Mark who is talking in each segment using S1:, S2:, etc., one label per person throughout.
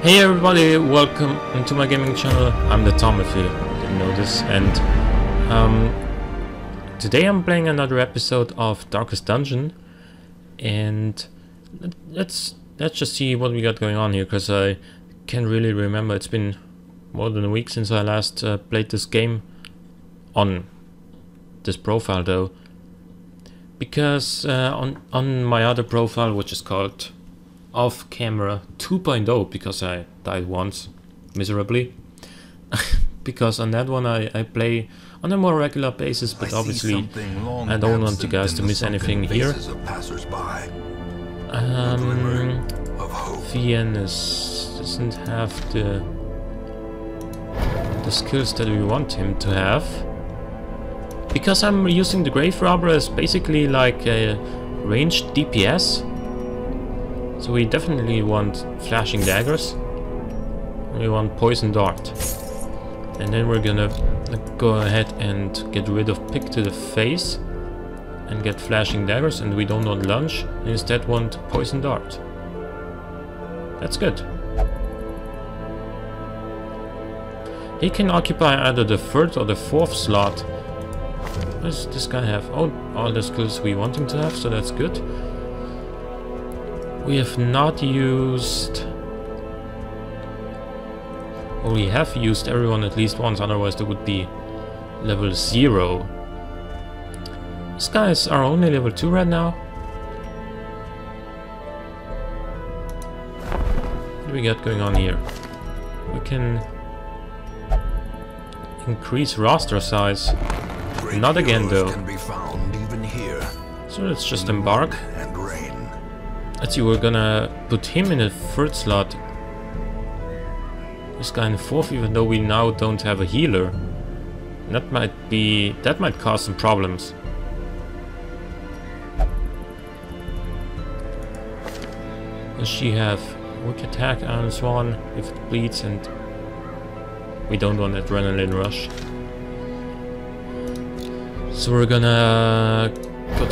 S1: Hey everybody, welcome to my gaming channel. I'm the Tom, if you didn't know this, and today I'm playing another episode of Darkest Dungeon, and let's just see what we got going on here, because I can't really remember. It's been more than a week since I last played this game on this profile, though, because on my other profile, which is called Off Camera 2.0, because I died once miserably, because on that one I play on a more regular basis, but obviously I don't want you guys to miss anything here. Viennus doesn't have the skills that we want him to have, because I'm using the Grave Robber as basically like a ranged DPS. So we definitely want flashing daggers, and we want poison dart, and then we're gonna go ahead and get rid of pick to the face and get flashing daggers, and we don't want lunge and instead want poison dart. That's good. He can occupy either the third or the fourth slot. What does this guy have? Oh, all the skills we want him to have, so that's good. We have not used... Well, we have used everyone at least once, otherwise they would be level 0. These guys are only level 2 right now. What do we got going on here? We can increase roster size. Not again, though. So let's just embark. Let's see, we're gonna put him in the third slot. This guy in the fourth, even though we now don't have a healer. That might cause some problems. Does she have weak attack, Iron Swan, if it bleeds, and we don't want Adrenaline Rush. So we're gonna go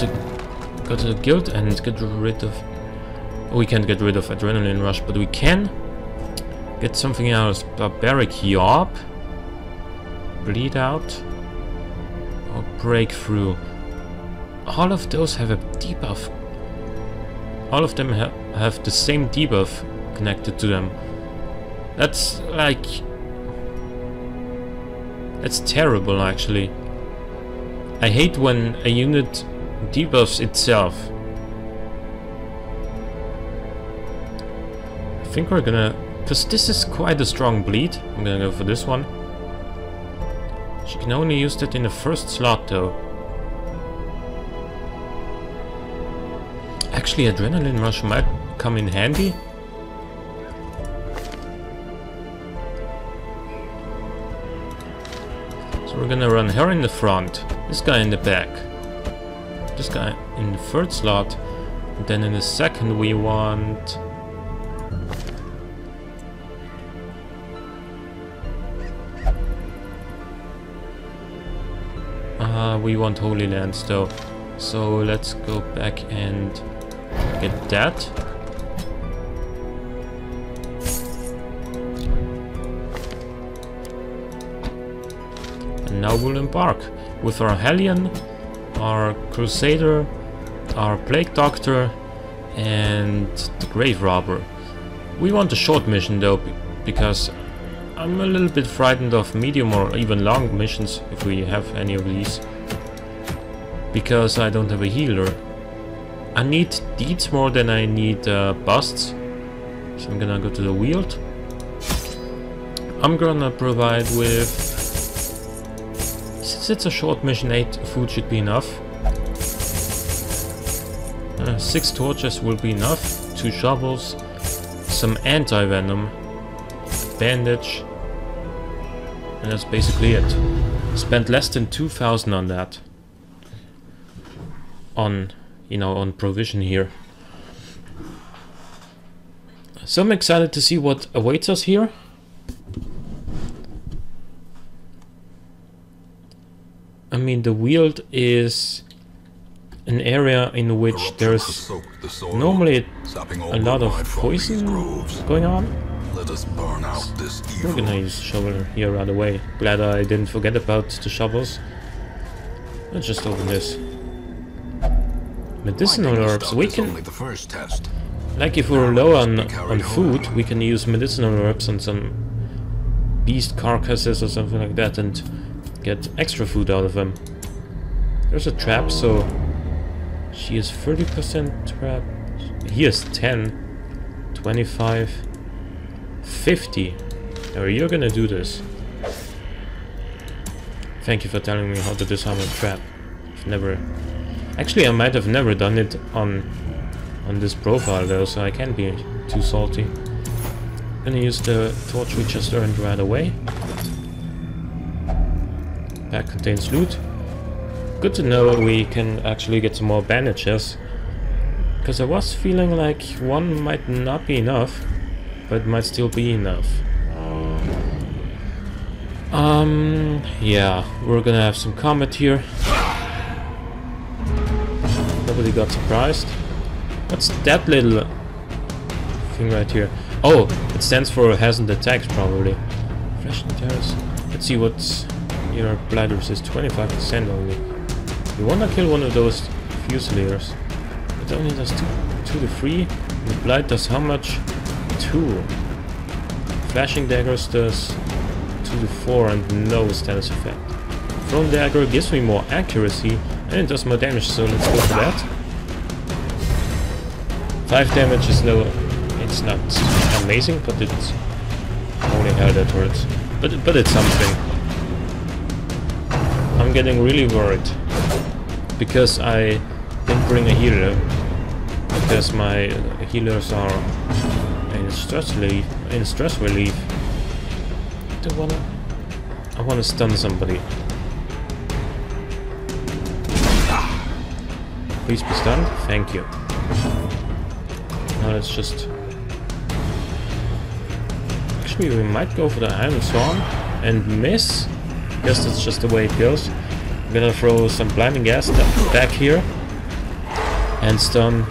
S1: to the guild and get rid of... We can't get rid of Adrenaline Rush, but we can get something else. Barbaric Yob, Bleed Out, or Breakthrough. All of those have a debuff. All of them have the same debuff connected to them. That's like... That's terrible, actually. I hate when a unit debuffs itself. I think we're gonna... Because this is quite a strong bleed. I'm gonna go for this one. She can only use that in the first slot, though. Actually, Adrenaline Rush might come in handy. So we're gonna run her in the front, this guy in the back, this guy in the third slot, and then in the second we want... we want Holy Lands, though, so let's go back and get that. And now we'll embark with our Hellion, our Crusader, our Plague Doctor, and the Grave Robber. We want a short mission, though, because I'm a little bit frightened of medium or even long missions, if we have any of these, because I don't have a healer. I need deeds more than I need busts, so I'm gonna go to the Weald. I'm gonna provide with... Since it's a short mission, 8 food should be enough. 6 torches will be enough, 2 shovels, some anti-venom, bandage, and that's basically it. Spent less than 2,000 on that. On provision here. So I'm excited to see what awaits us here. I mean, the Weald is an area in which there's normally a lot of poison going on.
S2: Let us burn out this evil.
S1: We're gonna use shovel here right away. Glad I didn't forget about the shovels. Let's just open this. Medicinal herbs. We can,
S2: only the first test.
S1: like if we're low on food, we can use medicinal herbs on some beast carcasses or something like that and get extra food out of them. There's a trap, so she is 30% trapped. He is 10, 25, 50. Oh, you're gonna do this. Thank you for telling me how to disarm a trap. I've never... Actually, I might have never done it on this profile though, so I can't be too salty. Gonna use the torch we just earned right away. Bag contains loot. Good to know we can actually get some more bandages. Because I was feeling like one might not be enough, but might still be enough. Yeah, we're gonna have some combat here. Nobody got surprised. What's that little thing right here? Oh, it stands for hasn't attacked probably. Fresh terrace. Let's see what's your blight resist. 25% only. You wanna kill one of those fusiliers. It only does 2 to 3. The blight does how much? 2. Flashing daggers does 2 to 4 and no status effect. Thrown dagger gives me more accuracy and it does more damage, so let's go for that. 5 damage is no... It's not amazing, but it's only how that hurts. But it's something. I'm getting really worried. Because I didn't bring a healer. Because my healers are in stress relief. I wanna stun somebody. Please be stunned. Thank you. Now let's just... Actually, we might go for the Iron Swarm and miss. Guess that's just the way it goes. I'm gonna throw some blinding gas back here and stun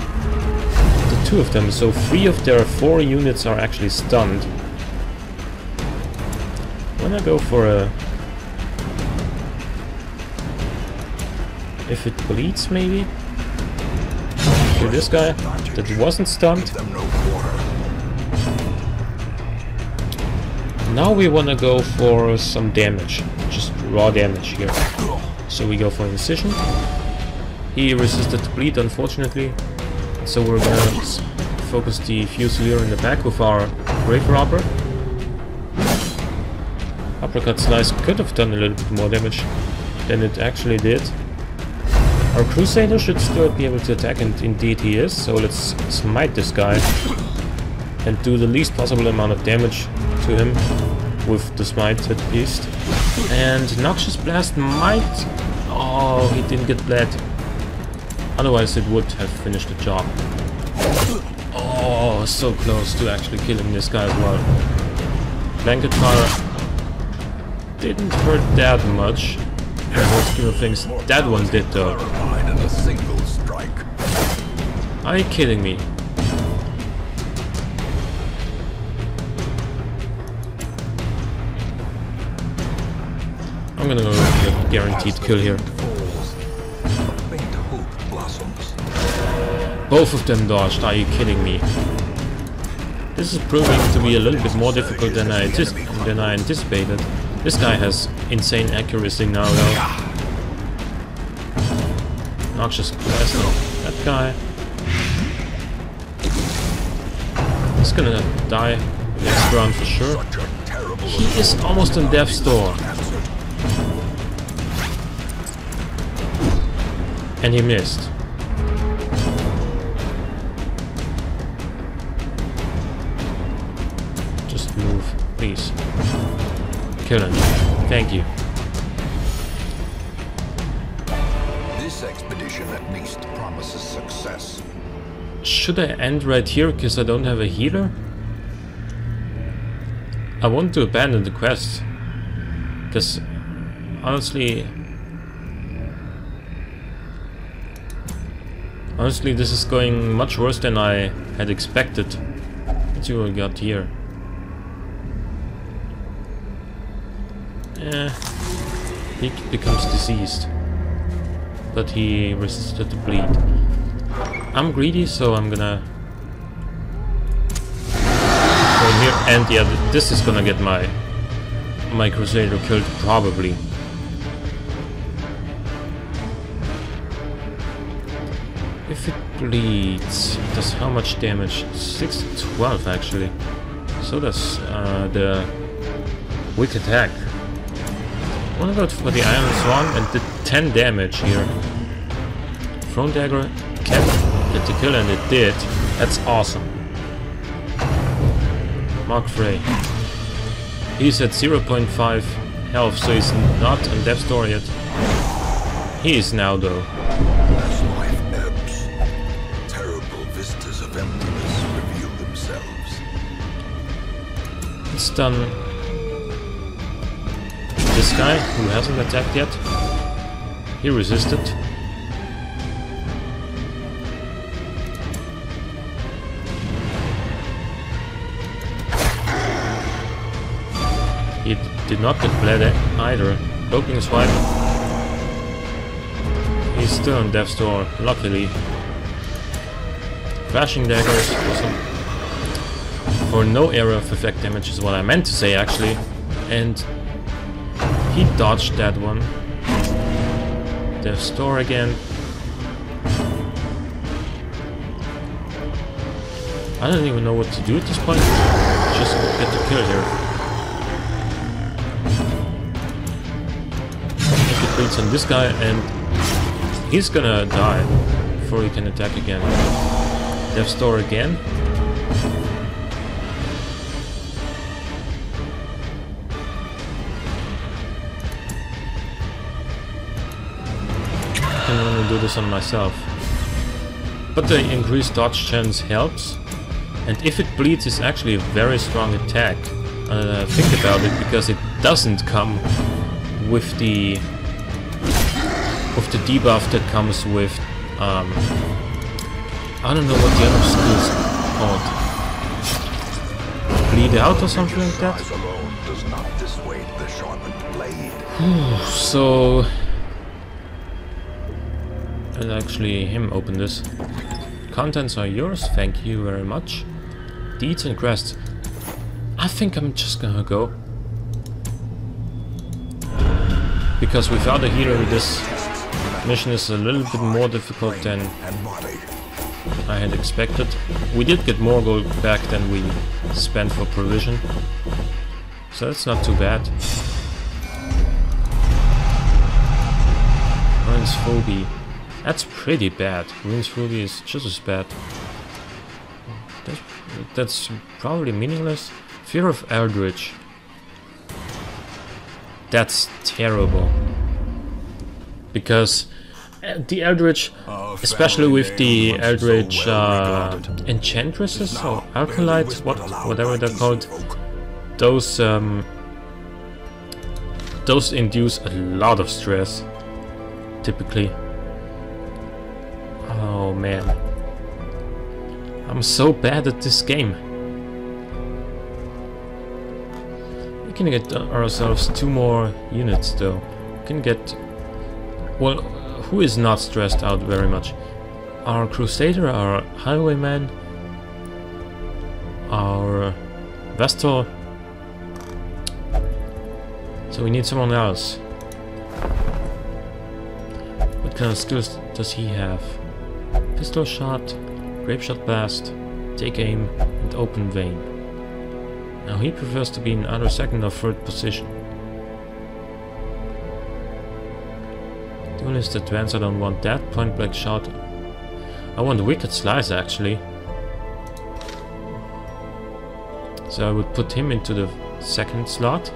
S1: the 2 of them. So 3 of their 4 units are actually stunned. I'm gonna go for a... If it bleeds, maybe? Kill this guy that wasn't stunned. Now we wanna go for some damage. Just raw damage here. So we go for Incision. He resisted the bleed, unfortunately. So we're gonna focus the Fusilier in the back with our Grave Robber. Uppercut Slice could have done a little bit more damage than it actually did. Our Crusader should still be able to attack, and indeed he is. So let's smite this guy and do the least possible amount of damage to him with the smite at least. And Noxious Blast might... Oh, he didn't get bled. Otherwise it would have finished the job. Oh, so close to actually killing this guy as well. Blanket Fire didn't hurt that much. In the whole scheme of things, that one did though. Are you kidding me? I'm gonna go for a guaranteed kill here. Both of them dodged, are you kidding me? This is proving to be a little bit more difficult than I anticipated. This guy has insane accuracy now though. Noxious Blast on that guy. He's gonna die next round for sure. He is almost on death's door. And he missed. Just move, please. Kill him. Thank you.
S2: This expedition at least promises success.
S1: Should I end right here because I don't have a healer? I want to abandon the quest. Because honestly, this is going much worse than I had expected. Let's see what we got here. he becomes diseased. But he resisted the bleed. I'm greedy, so I'm gonna go in here, and yeah, this is gonna get my Crusader killed, probably. If it bleeds, it does how much damage? 6 to 12 actually. So does the weak attack. I wanna go for the Iron Swan and did 10 damage here. Throne Dagger can get the kill, and it did. That's awesome. Mark Frey. He's at 0.5 health, so he's not on death's door yet. He is now though.
S2: As life ebbs, terrible vistas of emptiness reveal themselves.
S1: It's done. This guy, who hasn't attacked yet, he resisted. He did not get bled either. Opening swipe. He's still on death's door, luckily. Crashing daggers for no area of effect damage is what I meant to say actually. And he dodged that one. Death's door again. I don't even know what to do at this point. Just get the kill here. Bleeds on this guy, and he's gonna die before he can attack again. Death's door again. I can only do this on myself. But the increased dodge chance helps, and if it bleeds, it's actually a very strong attack. Think about it, because it doesn't come with the debuff that comes with I don't know what the other skill's called. Bleed out or something like that?
S2: Size alone does not dissuade the sharpened blade.
S1: So I'll actually him open this. Contents are yours, thank you very much. Deeds and crests. I think I'm just gonna go. Because without a healer, this mission is a little bit more difficult than I had expected. We did get more gold back than we spent for provision, so that's not too bad. Ruins Phobie. That's pretty bad. Ruins Phobie is just as bad. That's probably meaningless. Fear of Eldritch. That's terrible. Because the Eldritch, especially with the Eldritch Enchantresses or Alkalites, whatever they're called, those induce a lot of stress, typically. Oh man. I'm so bad at this game. We can get ourselves 2 more units though. We can get... Well, who is not stressed out very much? Our Crusader, our Highwayman, our Vestal. So we need someone else. What kind of skills does he have? Pistol shot, grape shot blast, take aim, and open vein. Now he prefers to be in either second or third position. Duelist advance, I don't want that. Point blank shot. I want Wicked Slice actually. So I would put him into the second slot.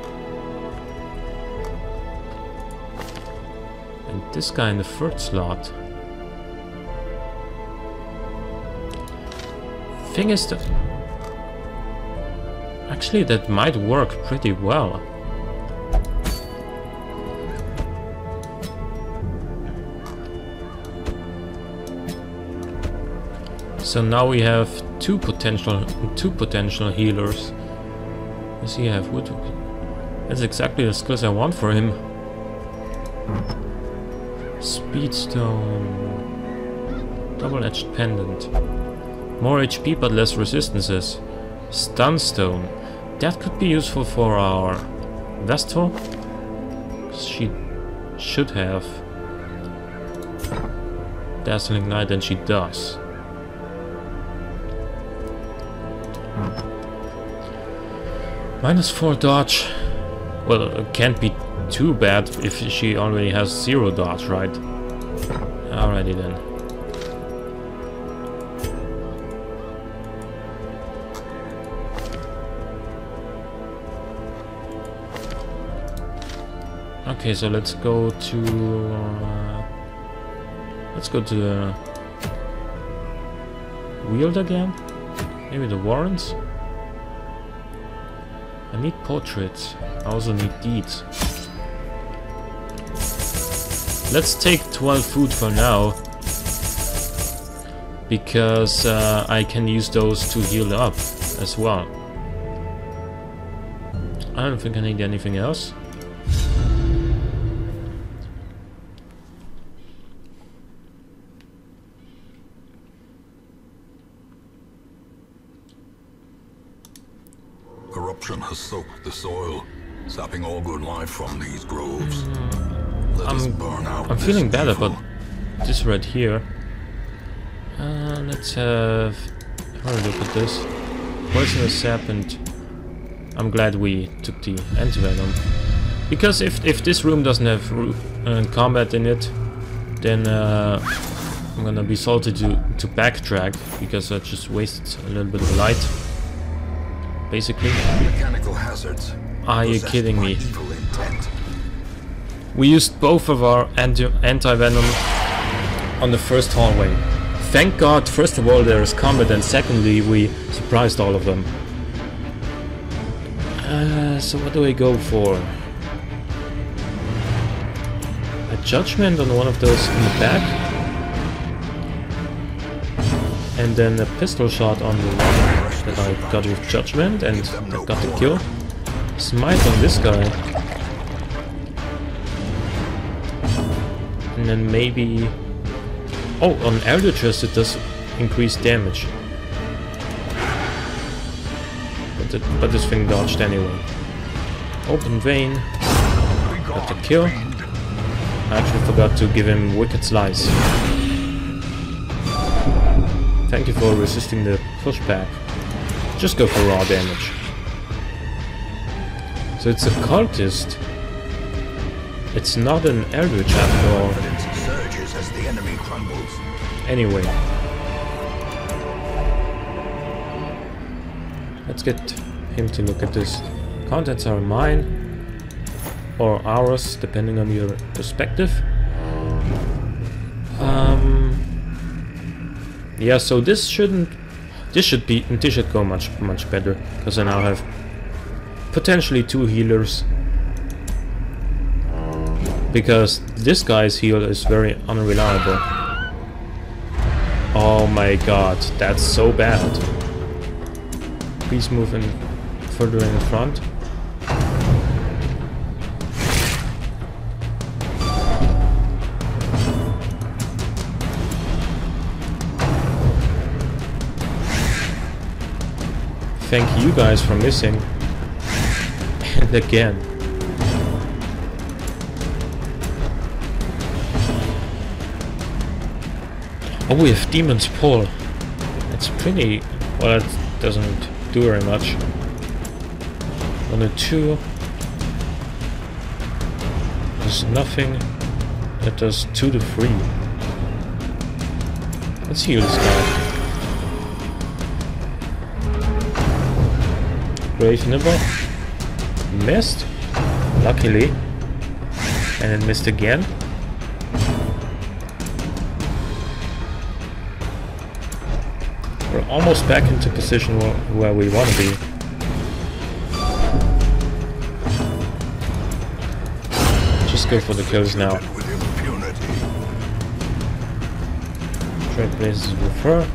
S1: And this guy in the third slot. Thing is that... Actually that might work pretty well. So now we have two potential healers. Does he have wood? That's exactly the skills I want for him. Speedstone. Double-edged pendant. More HP but less resistances. Stunstone. That could be useful for our Vestal. She should have Dazzling Light, and she does. -4 dodge. Well, it can't be too bad if she already has 0 dodge, right? Alrighty then. Okay, so let's go to the Weald again. Maybe the Warrens. I need portraits. I also need deeds. Let's take 12 food for now, because I can use those to heal up as well. I don't think I need anything else.
S2: Corruption has soaked the soil, sapping all good life from these groves. Let us burn out
S1: I'm
S2: this
S1: feeling bad
S2: evil.
S1: about this right here. Let's have a look at this. Poisonous sap, and I'm glad we took the antivenom. Because if this room doesn't have combat in it, then I'm gonna be salty to backtrack, because I just wasted a little bit of light. Basically.
S2: Mechanical hazards.
S1: Are you
S2: possessed
S1: kidding
S2: by
S1: me?
S2: evil intent.
S1: We used both of our anti-venom on the first hallway. Thank God, first of all there is combat, and secondly we surprised all of them. So what do I go for? A judgment on one of those in the back? And then a pistol shot on the one that I got with judgment and that got the kill. Smite on this guy. And then maybe... Oh, on Eldritch it does increase damage. But this thing dodged anyway. Open vein. Got the kill. I actually forgot to give him Wicked Slice. Thank you for resisting the pushback. Just go for raw damage. So it's a cultist. It's not an Eldritch after all.
S2: Confidence surges as the enemy crumbles.
S1: Anyway. Let's get him to look at this. Contents are mine. Or ours, depending on your perspective. Yeah, so this should go much better, because I now have potentially 2 healers. Because this guy's heal is very unreliable. Oh my god, that's so bad. Please move in further in front. Thank you guys for missing. And again. Oh, we have Demon's Pull. It's pretty... well, that doesn't do very much. 1 and 2. There's nothing. That does 2 to 3. Let's heal this guy. Grave Nibble. Missed. Luckily. And it missed again. We're almost back into position where we want to be. Just go for the kills now. Trade places with her.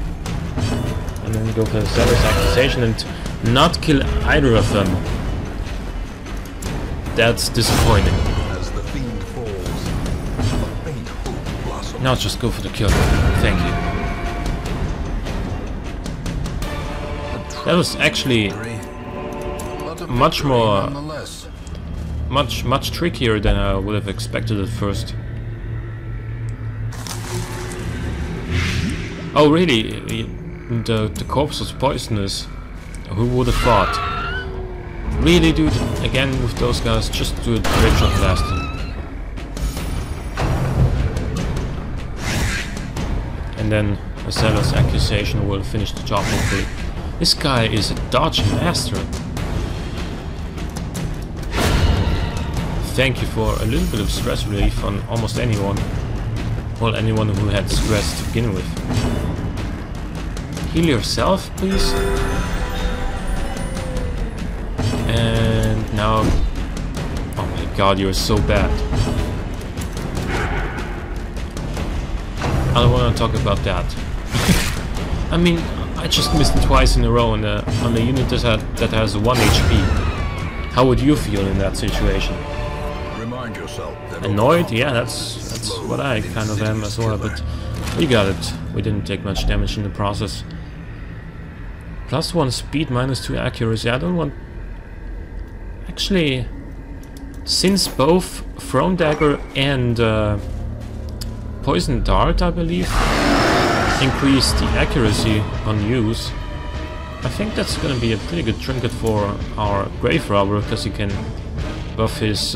S1: And then go for the Zealous Accusation and not kill either of them. That's disappointing.
S2: As the fiend falls, a faint hope blossoms.
S1: Now just go for the kill. Thank you. That was actually much more, much trickier than I would have expected at first. Oh really? The corpse was poisonous. Who would have thought? Really, dude? Again with those guys, just do a great shot blasting. And then Azella's accusation will finish the job hopefully. This guy is a dodge master. Thank you for a little bit of stress relief on almost anyone. Well, anyone who had stress to begin with. Heal yourself, please. And now... Oh my god, you're so bad. I don't want to talk about that. I mean, I just missed twice in a row on a unit that has 1 HP. How would you feel in that situation?
S2: Remind yourself that
S1: Annoyed? Yeah, that's what I kind of am as well, but we got it. We didn't take much damage in the process. +1 speed, -2 accuracy. I don't want... Actually, since both Thrown Dagger and Poison Dart, I believe, increase the accuracy on use, I think that's gonna be a pretty good trinket for our Grave Robber, because he can buff his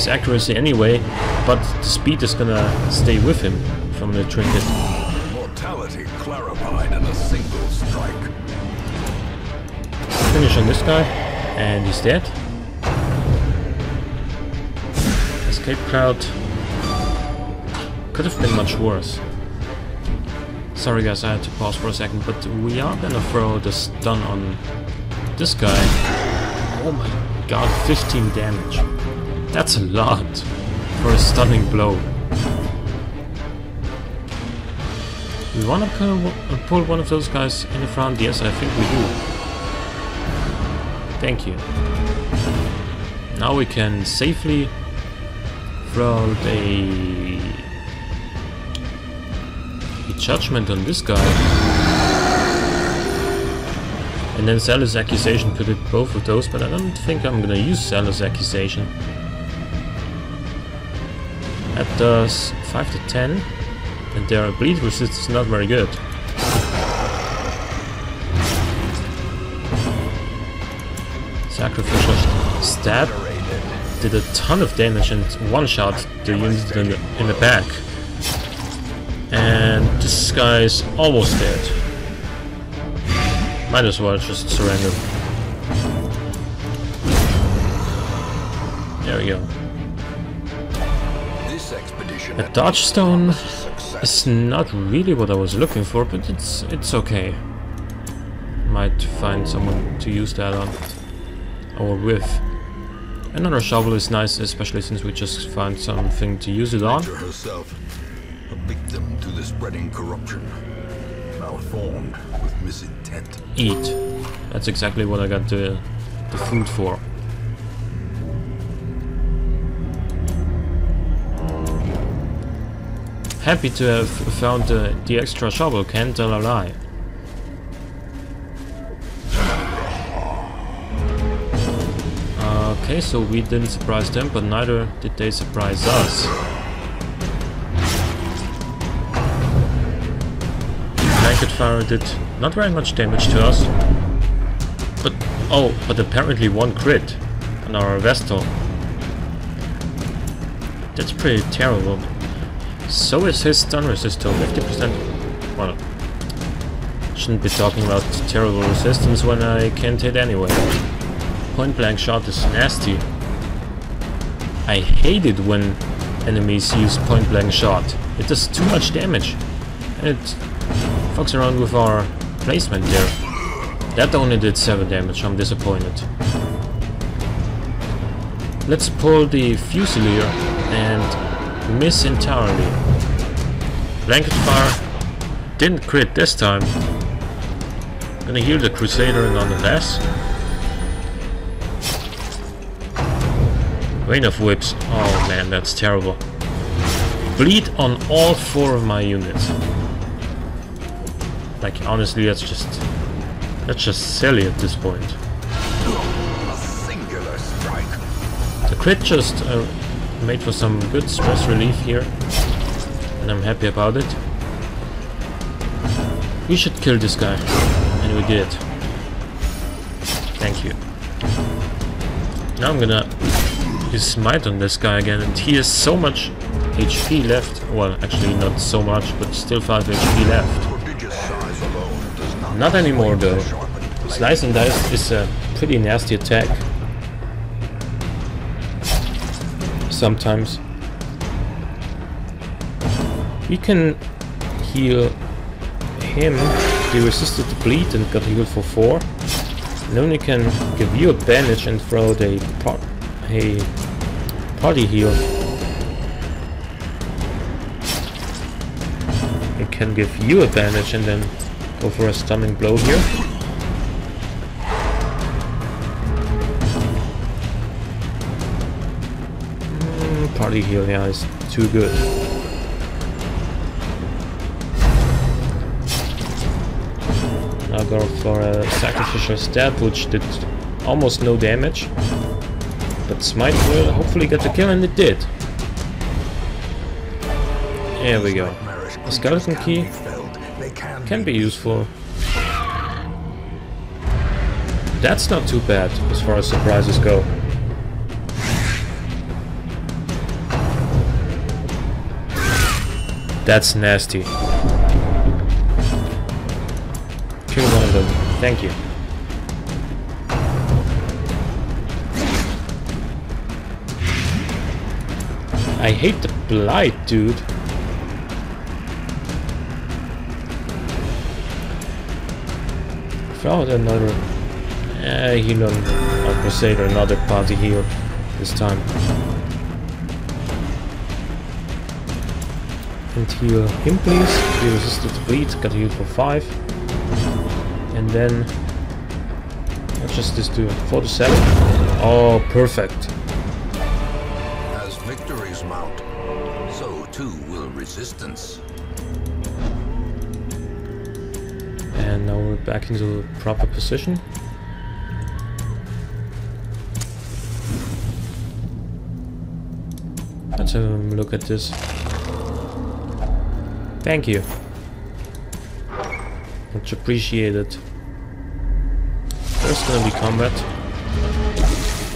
S1: accuracy anyway, but the speed is gonna stay with him from the trinket.
S2: mortality clarified in a single strike.
S1: Finish on this guy, and he's dead. Escape Cloud could have been much worse. Sorry guys, I had to pause for a second, but we are gonna throw the stun on this guy. Oh my god, 15 damage. That's a lot for a stunning blow. We wanna pull one of those guys in the front? Yes, I think we do. Thank you. Now we can safely throw a judgment on this guy. And then Zealous Accusation could hit both of those, but I don't think I'm gonna use Zealous Accusation. That does 5 to 10, and their bleed resist is not very good. Sacrificial Stab did a ton of damage and one-shot the unit in the back. And this guy's almost dead. Might as well just surrender. There we go.
S2: This expedition
S1: A Dodge Stone is not really what I was looking for, but it's okay. Might find someone to use that on. Or with. Another shovel is nice, especially since we just found something to use it on.
S2: Nature herself, a victim to the spreading corruption, malformed with misintent.
S1: Eat. That's exactly what I got the food for. Happy to have found the extra shovel, can't tell a lie. Okay, so we didn't surprise them, but neither did they surprise us. Blanket Fire did not very much damage to us. But apparently 1 crit on our Vestal. That's pretty terrible. So is his stun resist to 50%. Well, shouldn't be talking about terrible resistance when I can't hit anyway. Point blank shot is nasty. I hate it when enemies use point blank shot. It does too much damage. And it fucks around with our placement there. That only did 7 damage, I'm disappointed. Let's pull the Fusilier and miss entirely. Blanket Fire didn't crit this time. Gonna heal the Crusader and on the pass. Rain of Whips. Oh man, that's terrible. Bleed on all 4 of my units. Like, honestly, that's just silly at this point.
S2: A singular strike.
S1: The crit just made for some good stress relief here, and I'm happy about it. We should kill this guy, and we did. Thank you. Now I'm gonna use Smite on this guy again, and he has so much HP left. Well, actually not so much, but still 5 HP left. Not anymore though. Slice and Dice is a pretty nasty attack. Sometimes. We can heal him. He resisted the bleed and got healed for 4. And then we can give you a bandage and throw a party heal. We can give you a bandage and then go for a stunning blow here. Party heal, yeah, is too good. I'll go for a sacrificial stab, which did almost no damage. But Smite will hopefully get the kill, and it did. There we go. A skeleton key can be useful. That's not too bad as far as surprises go. That's nasty. Kill one of them. Thank you. I hate the blight, dude. Throw out another heal on our Crusader, another party heal this time. And heal him please. He resisted the bleed, got healed for 5. And then what does this do? 4 to 7? Oh, perfect.
S2: As victories mount, so too will resistance.
S1: And now we're back into the proper position. Let's have a look at this. Thank you. Much appreciated. There's gonna be combat.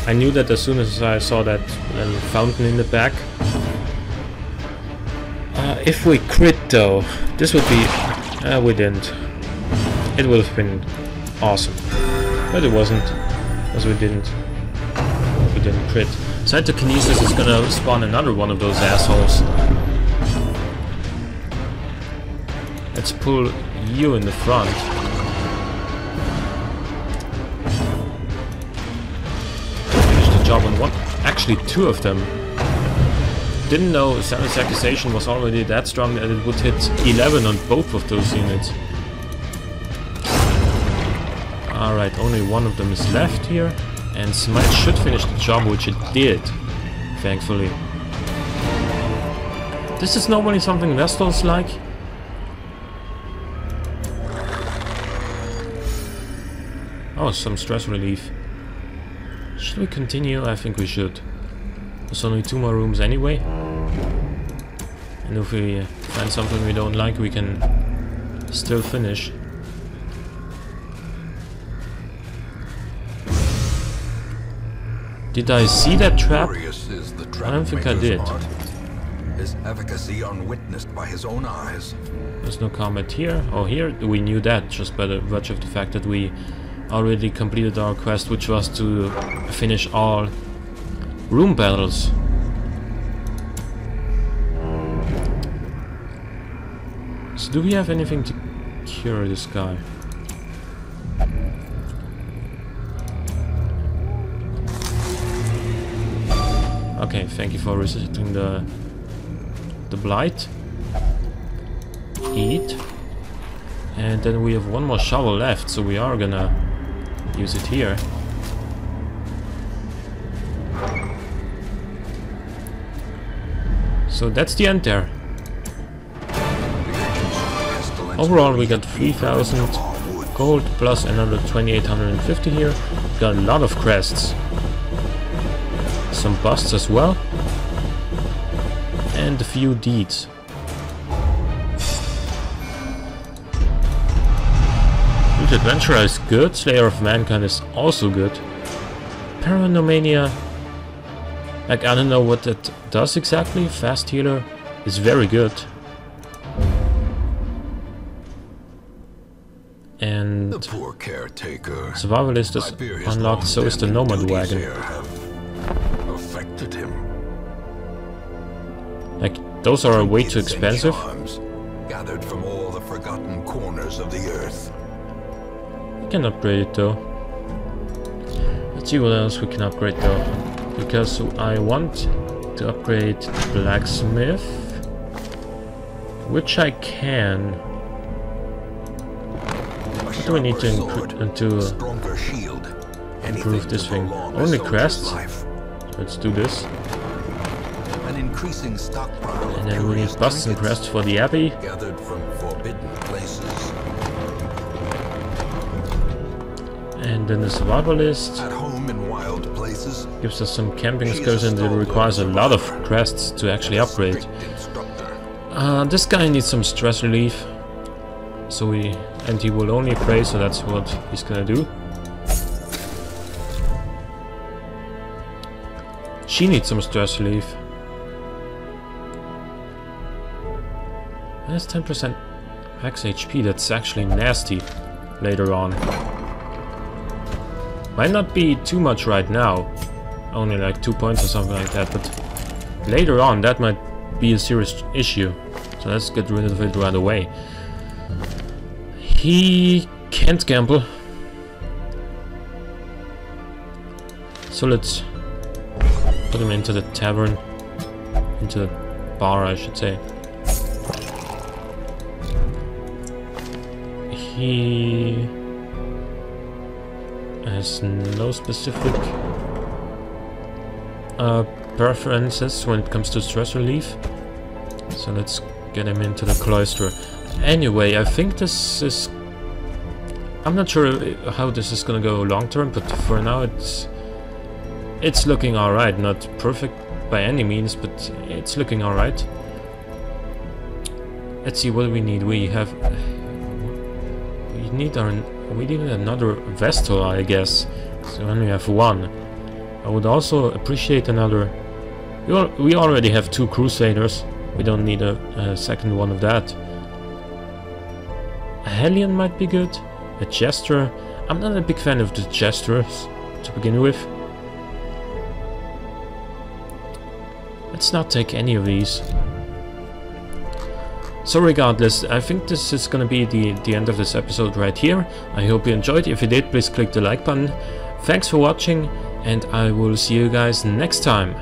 S1: I knew that as soon as I saw that fountain in the back. If we crit though, this would be... we didn't. It would have been awesome. But it wasn't, because we didn't crit. Cytokinesis is gonna spawn another one of those assholes. Let's pull you in the front. Finish the job on one. Actually, 2 of them. Didn't know Zealous Accusation was already that strong that it would hit 11 on both of those units. Alright, only one of them is left here. And Smite should finish the job, which it did. Thankfully. This is normally something Vestals like. Oh, some stress relief. Should we continue? I think we should. There's only 2 more rooms anyway. And if we find something we don't like, we can still finish. Did I see that trap? I don't think I did.
S2: His efficacy unwitnessed by his own eyes.
S1: There's no combat here. Oh, here we knew that just by the virtue of the fact that we already completed our quest, which was to finish all room battles. So do we have anything to cure this guy? Okay, thank you for resisting the blight. Eat. And then we have 1 more shovel left, so we are gonna use it here. So that's the end there. Overall we got 3000 gold plus another 2850 here. Got a lot of crests. Some busts as well. And a few deeds. Root Adventurer is good. Slayer of Mankind is also good. Paranomania, like, I don't know what that does exactly. Fast Healer is very good. And
S2: the poor caretaker.
S1: Survivalist is unlocked, so is the Nomad Wagon.
S2: Affected him.
S1: Like, those are way too expensive.
S2: Gathered from all the forgotten corners of the earth.
S1: We can upgrade it though. Let's see what else we can upgrade though. Because I want to upgrade Blacksmith, which I can. What do we need to improve this thing? Only crests. So let's do this.
S2: An increasing stockpile.
S1: And then we need busts and crests for the Abbey.
S2: Gathered from forbidden places.
S1: And then the Survivalist.
S2: At home in wild places.
S1: Gives us some camping skills, and it requires a lot of crests to actually upgrade. This guy needs some stress relief. So he will only pray, so that's what he's gonna do. She needs some stress relief. That's 10% max HP, that's actually nasty later on. Might not be too much right now, only like 2 points or something like that, but later on that might be a serious issue. So let's get rid of it right away. He can't gamble. So let's put him into the tavern. Into the bar, I should say. He has no specific preferences when it comes to stress relief. So let's get him into the cloister. Anyway, I think this is... I'm not sure how this is gonna go long term, but for now it's looking alright. Not perfect by any means, but it's looking alright. Let's see what we need. We need another Vestal, I guess. So we only have one. I would also appreciate another... We already have 2 Crusaders. We don't need a second one of that. A Hellion might be good. A Jester. I'm not a big fan of the Jesters to begin with. Let's not take any of these. So regardless, I think this is gonna be the end of this episode right here. I hope you enjoyed. If you did, please click the like button. Thanks for watching, and I will see you guys next time.